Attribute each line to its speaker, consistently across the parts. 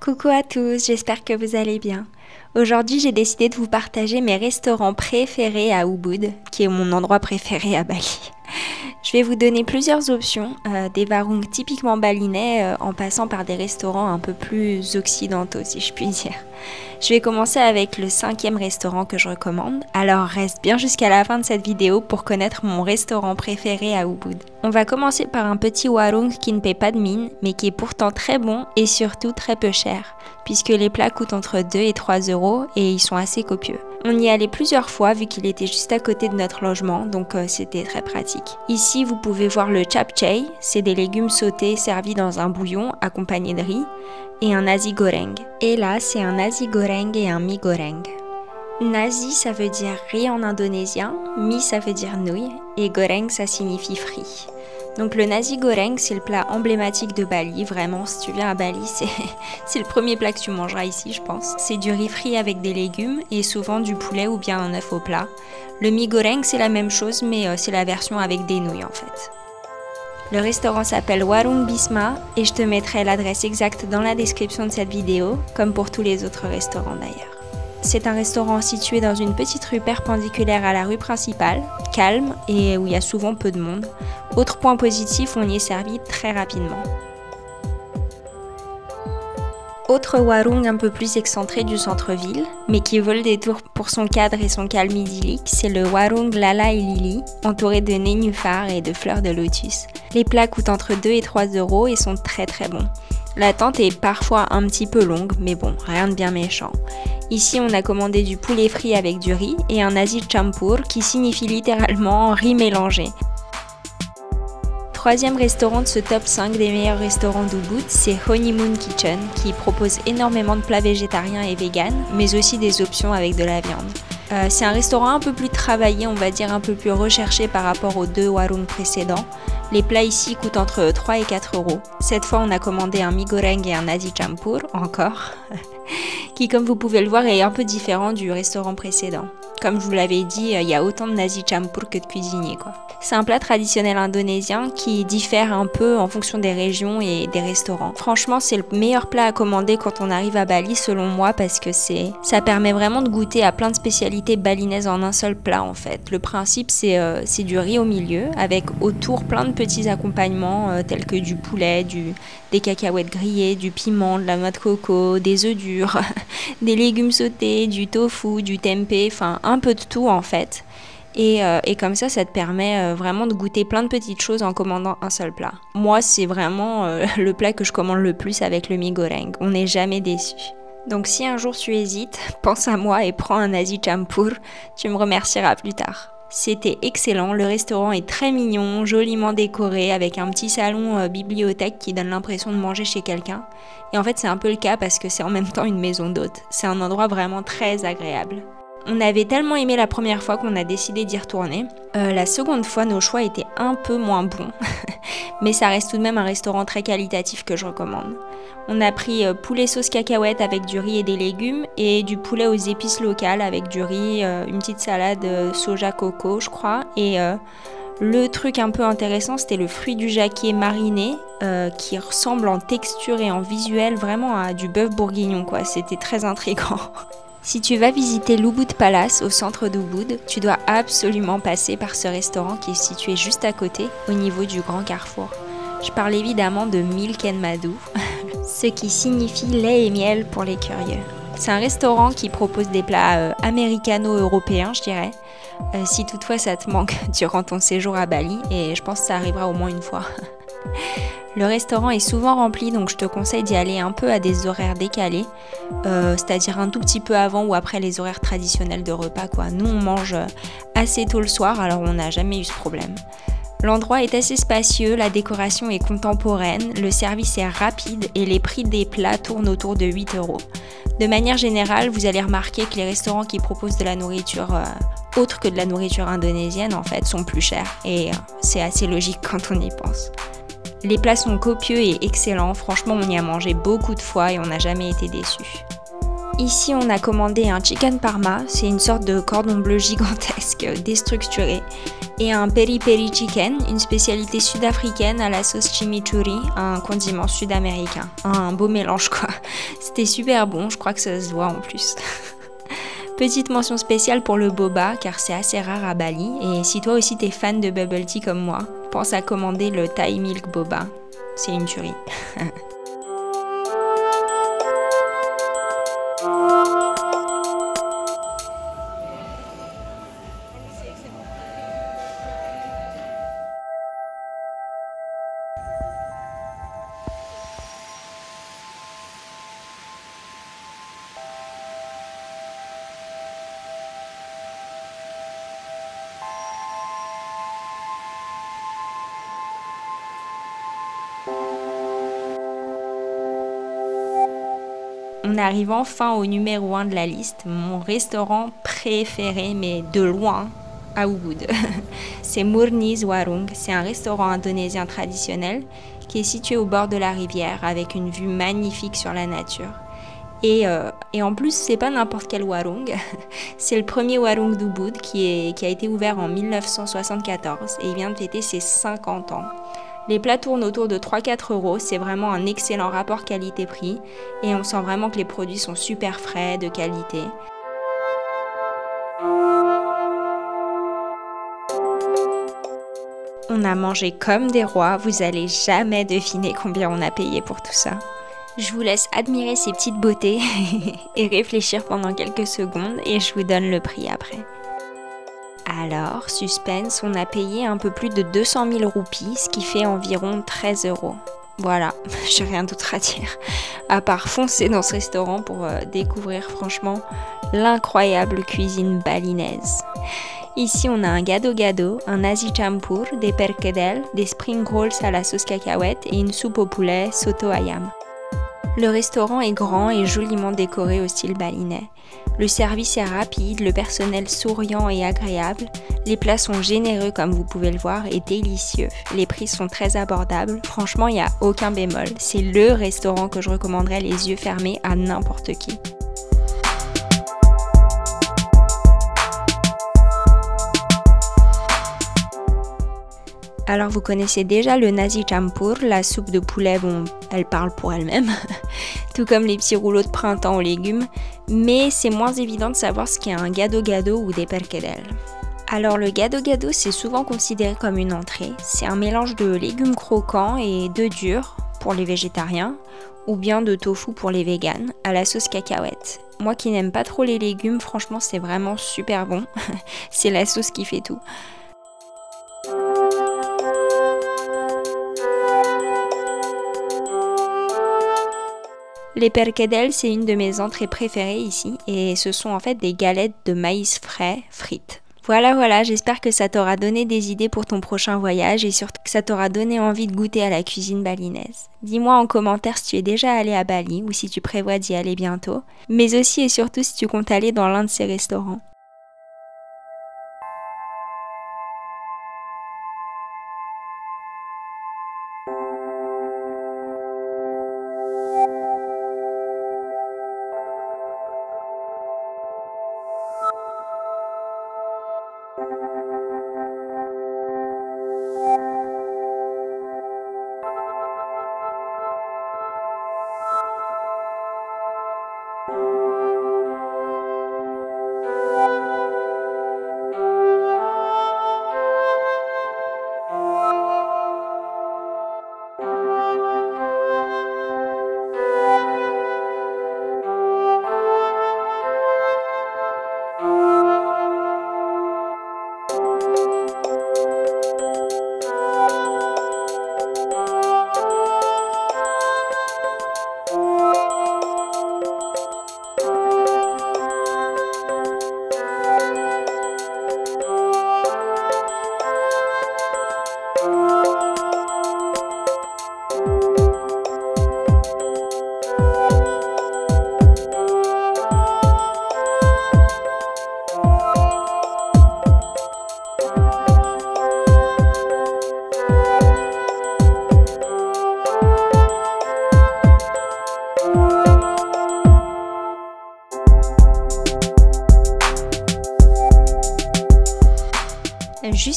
Speaker 1: Coucou à tous, j'espère que vous allez bien. Aujourd'hui, j'ai décidé de vous partager mes restaurants préférés à Ubud, qui est mon endroit préféré à Bali. Je vais vous donner plusieurs options, des warung typiquement balinais en passant par des restaurants un peu plus occidentaux si je puis dire. Je vais commencer avec le 5e restaurant que je recommande, alors reste bien jusqu'à la fin de cette vidéo pour connaître mon restaurant préféré à Ubud. On va commencer par un petit warung qui ne paie pas de mine, mais qui est pourtant très bon et surtout très peu cher, puisque les plats coûtent entre 2 et 3 euros et ils sont assez copieux. On y allait plusieurs fois vu qu'il était juste à côté de notre logement, donc c'était très pratique. Ici, vous pouvez voir le chapchai, c'est des légumes sautés servis dans un bouillon accompagnés de riz, et un nasi goreng. Et là, c'est un nasi goreng et un mi goreng. Nasi, ça veut dire riz en indonésien, mi, ça veut dire nouille, et goreng, ça signifie frit. Donc le nasi goreng, c'est le plat emblématique de Bali, vraiment, si tu viens à Bali, c'est le premier plat que tu mangeras ici, je pense. C'est du riz frit avec des légumes, et souvent du poulet ou bien un œuf au plat. Le mi goreng, c'est la même chose, mais c'est la version avec des nouilles en fait. Le restaurant s'appelle Warung Bisma et je te mettrai l'adresse exacte dans la description de cette vidéo, comme pour tous les autres restaurants d'ailleurs. C'est un restaurant situé dans une petite rue perpendiculaire à la rue principale, calme et où il y a souvent peu de monde. Autre point positif, on y est servi très rapidement. Autre warung un peu plus excentré du centre-ville, mais qui vaut le détour pour son cadre et son calme idyllique, c'est le warung Lala et Lili, entouré de nénuphars et de fleurs de lotus. Les plats coûtent entre 2 et 3 euros et sont très très bons. L'attente est parfois un petit peu longue, mais bon, rien de bien méchant. Ici, on a commandé du poulet frit avec du riz et un nasi campur qui signifie littéralement riz mélangé. Troisième restaurant de ce top 5 des meilleurs restaurants d'Ubud, c'est Honeymoon Kitchen, qui propose énormément de plats végétariens et véganes, mais aussi des options avec de la viande. C'est un restaurant un peu plus travaillé, on va dire un peu plus recherché par rapport aux deux warung précédents. Les plats ici coûtent entre 3 et 4 euros. Cette fois, on a commandé un mi goreng et un nasi campur, encore, qui, comme vous pouvez le voir, est un peu différent du restaurant précédent. Comme je vous l'avais dit, il y a autant de nasi campur que de cuisiniers, quoi. C'est un plat traditionnel indonésien qui diffère un peu en fonction des régions et des restaurants. Franchement, c'est le meilleur plat à commander quand on arrive à Bali, selon moi, parce que ça permet vraiment de goûter à plein de spécialités balinaises en un seul plat, en fait. Le principe, c'est du riz au milieu, avec autour plein de petits accompagnements, tels que du poulet, des cacahuètes grillées, du piment, de la noix de coco, des œufs durs, des légumes sautés, du tofu, du tempeh, enfin un peu de tout, en fait. Et comme ça te permet vraiment de goûter plein de petites choses en commandant un seul plat. Moi, c'est vraiment le plat que je commande le plus avec le mi goreng. On n'est jamais déçu. Donc si un jour tu hésites, pense à moi et prends un nasi campur. Tu me remercieras plus tard. C'était excellent, le restaurant est très mignon, joliment décoré, avec un petit salon bibliothèque qui donne l'impression de manger chez quelqu'un. Et en fait, c'est un peu le cas parce que c'est en même temps une maison d'hôte. C'est un endroit vraiment très agréable. On avait tellement aimé la première fois qu'on a décidé d'y retourner. La seconde fois, nos choix étaient un peu moins bons, mais ça reste tout de même un restaurant très qualitatif que je recommande. On a pris poulet sauce cacahuète avec du riz et des légumes, et du poulet aux épices locales avec du riz, une petite salade soja coco, je crois, et le truc un peu intéressant, c'était le fruit du jacquier mariné, qui ressemble en texture et en visuel vraiment à du bœuf bourguignon, quoi. C'était très intriguant. Si tu vas visiter l'Ubud Palace au centre d'Ubud, tu dois absolument passer par ce restaurant qui est situé juste à côté, au niveau du grand carrefour. Je parle évidemment de Milk and Madhu, ce qui signifie lait et miel pour les curieux. C'est un restaurant qui propose des plats américano-européens, je dirais, si toutefois ça te manque durant ton séjour à Bali, et je pense que ça arrivera au moins une fois. Le restaurant est souvent rempli, donc je te conseille d'y aller un peu à des horaires décalés, c'est-à-dire un tout petit peu avant ou après les horaires traditionnels de repas, quoi. Nous, on mange assez tôt le soir, alors on n'a jamais eu ce problème. L'endroit est assez spacieux, la décoration est contemporaine, le service est rapide et les prix des plats tournent autour de 8 euros. De manière générale, vous allez remarquer que les restaurants qui proposent de la nourriture autre que de la nourriture indonésienne, en fait, sont plus chers, et c'est assez logique quand on y pense. Les plats sont copieux et excellents, franchement on y a mangé beaucoup de fois et on n'a jamais été déçus. Ici, on a commandé un chicken parma, c'est une sorte de cordon bleu gigantesque, déstructuré, et un peri peri chicken, une spécialité sud-africaine à la sauce chimichurri, un condiment sud-américain. Un beau mélange quoi. C'était super bon, je crois que ça se voit en plus. Petite mention spéciale pour le boba, car c'est assez rare à Bali, et si toi aussi t'es fan de bubble tea comme moi, pense à commander le Thai Milk Boba, c'est une tuerie. On arrive enfin au numéro 1 de la liste, mon restaurant préféré, mais de loin, à Ubud. C'est Murni's Warung, c'est un restaurant indonésien traditionnel qui est situé au bord de la rivière avec une vue magnifique sur la nature. Et en plus, c'est pas n'importe quel warung, c'est le premier warung d'Ubud qui a été ouvert en 1974 et il vient de fêter ses 50 ans. Les plats tournent autour de 3-4 euros, c'est vraiment un excellent rapport qualité-prix et on sent vraiment que les produits sont super frais, de qualité. On a mangé comme des rois, vous allez jamais deviner combien on a payé pour tout ça. Je vous laisse admirer ces petites beautés et réfléchir pendant quelques secondes et je vous donne le prix après. Alors, suspense, on a payé un peu plus de 200 000 roupies, ce qui fait environ 13 euros. Voilà, j'ai rien d'autre à dire, à part foncer dans ce restaurant pour découvrir franchement l'incroyable cuisine balinaise. Ici, on a un gado-gado, un nasi campur, des perkedel, des spring rolls à la sauce cacahuète et une soupe au poulet soto ayam. Le restaurant est grand et joliment décoré au style balinais. Le service est rapide, le personnel souriant et agréable. Les plats sont généreux comme vous pouvez le voir et délicieux. Les prix sont très abordables. Franchement, il n'y a aucun bémol. C'est le restaurant que je recommanderais les yeux fermés à n'importe qui. Alors vous connaissez déjà le nasi campur, la soupe de poulet, bon, elle parle pour elle-même, tout comme les petits rouleaux de printemps aux légumes, mais c'est moins évident de savoir ce qu'est un gado-gado ou des perkedel. Alors le gado-gado, c'est souvent considéré comme une entrée, c'est un mélange de légumes croquants et d'œufs durs pour les végétariens, ou bien de tofu pour les véganes, à la sauce cacahuète. Moi qui n'aime pas trop les légumes, franchement c'est vraiment super bon, c'est la sauce qui fait tout. Les perkedel, c'est une de mes entrées préférées ici et ce sont en fait des galettes de maïs frais frites. Voilà, j'espère que ça t'aura donné des idées pour ton prochain voyage et surtout que ça t'aura donné envie de goûter à la cuisine balinaise. Dis-moi en commentaire si tu es déjà allé à Bali ou si tu prévois d'y aller bientôt, mais aussi et surtout si tu comptes aller dans l'un de ces restaurants.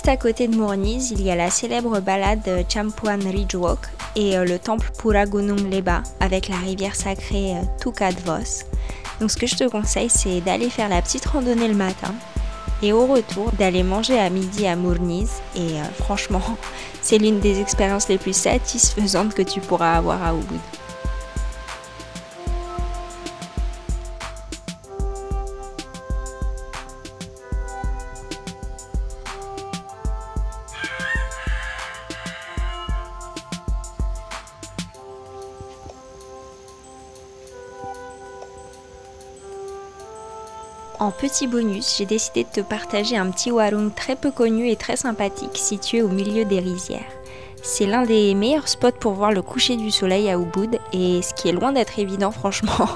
Speaker 1: Juste à côté de Mourniz, il y a la célèbre balade Champuan Ridge Walk et le temple Pura Gunung Leba avec la rivière sacrée Tukadvos. Donc ce que je te conseille, c'est d'aller faire la petite randonnée le matin et au retour d'aller manger à midi à Mourniz. Et franchement, c'est l'une des expériences les plus satisfaisantes que tu pourras avoir à Ubud. En petit bonus, j'ai décidé de te partager un petit warung très peu connu et très sympathique situé au milieu des rizières. C'est l'un des meilleurs spots pour voir le coucher du soleil à Ubud et ce qui est loin d'être évident franchement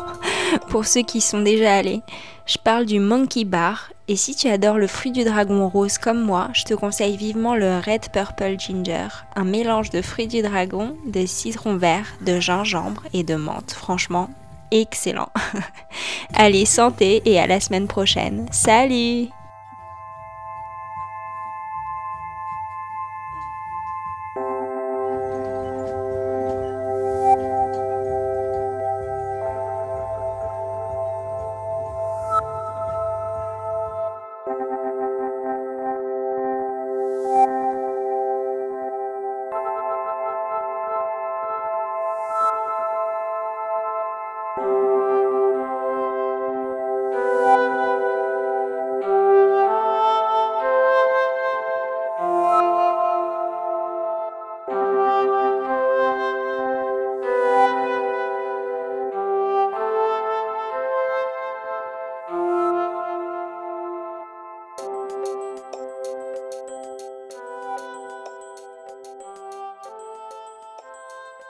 Speaker 1: pour ceux qui y sont déjà allés. Je parle du Monkey Bar et si tu adores le fruit du dragon rose comme moi, je te conseille vivement le Red Purple Ginger, un mélange de fruits du dragon, de citron vert, de gingembre et de menthe. Franchement, excellent. Allez, santé et à la semaine prochaine. Salut!